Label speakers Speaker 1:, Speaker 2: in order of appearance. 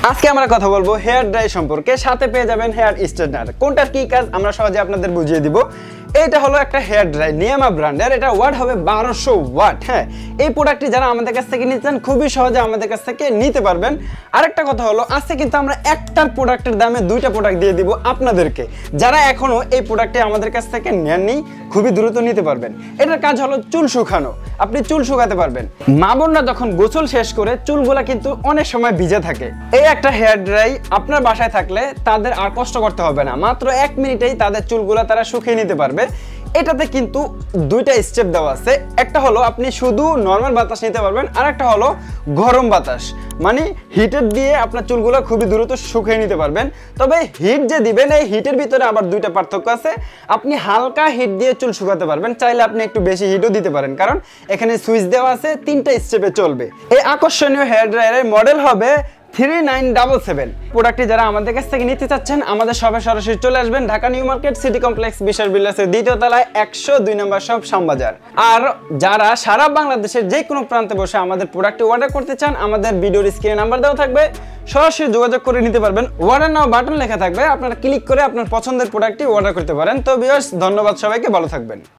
Speaker 1: আজকে আমরা কথা বলবো হেয়ার ড্রাই সম্পর্কে, সাথে পেয়ে যাবেন হেয়ার স্ট্রেটনার। কোনটার কি কাজ আমরা সহজে আপনাদের বুঝিয়ে দিব। এটা হলো একটা হেয়ার ড্রাই, নিয়ামা ব্র্যান্ডের। এটা ওয়াট হবে 1200 ওয়াট। হ্যাঁ, এই প্রোডাক্টটি যারা আমাদের কাছ থেকে নিতে চান খুবই সহজে আমাদের কাছ থেকে নিতে পারবেন। আরেকটা কথা হলো, আজকে কিন্তু আমরা একটার প্রোডাক্টের দামে দুইটা প্রোডাক্ট দিয়ে দিব আপনাদেরকে। যারা এখনো এই প্রোডাক্টটি আমাদের কাছ থেকে নেননি, খুবই দ্রুত নিতে পারবেন। এটার কাজ হলো চুল শুকানো। আপনি চুল শুকাতে পারবেন। মা বোনরা যখন গোসল শেষ করে চুলগুলা কিন্তু অনেক সময় ভিজে থাকে। এই একটা হেয়ার ড্রাই আপনার বাসায় থাকলে তাদের আর কষ্ট করতে হবে না। মাত্র 1 মিনিটেই তাদের চুলগুলা তারা শুকিয়ে নিতে পারবে। এটাতে কিন্তু দুইটা স্টেপ দেওয়া আছে। একটা হলো আপনি শুধু নর্মাল বাতাস নিতে পারবেন, আর একটা হলো গরম বাতাস, মানে হিটার দিয়ে আপনার চুলগুলো খুবই দ্রুত শুকিয়ে নিতে পারবেন। তবে হিট যে দিবেন, এই হিটের ভিতরে আবার দুইটা পার্থক্য আছে। আপনি হালকা হিট দিয়ে চুল শুকাতে পারবেন, চাইলে আপনি একটু বেশি হিটও দিতে পারেন, কারণ এখানে সুইচ দেওয়া আছে, 3টা স্টেপে চলবে। এই আকর্ষণীয় হেয়ার ড্রায়ারের মডেল হবে 3977। প্রোডাক্টটি যারা আমাদের কাছ থেকে নিতে চাচ্ছেন, আমাদের শপে সরাসরি চলে আসবেন। Dhaka new market city complex বিশাল বিলাসের 2য় তলায় 102 নম্বর শপ, শ্যামবাজার। আর যারা সারা বাংলাদেশের যে কোনো প্রান্তে বসে আমাদের প্রোডাক্টটি অর্ডার করতে চান, আমাদের ভিডিওর স্ক্রিনে নাম্বার দেওয়া থাকবে, সরাসরি যোগাযোগ করে নিতে পারবেন। অর্ডার নাও বাটন লেখা থাকবে, আপনারা ক্লিক করে আপনার পছন্দের প্রোডাক্টটি অর্ডার করতে পারেন। তো ভিউয়ার্স, ধন্যবাদ সবাইকে, ভালো থাকবেন।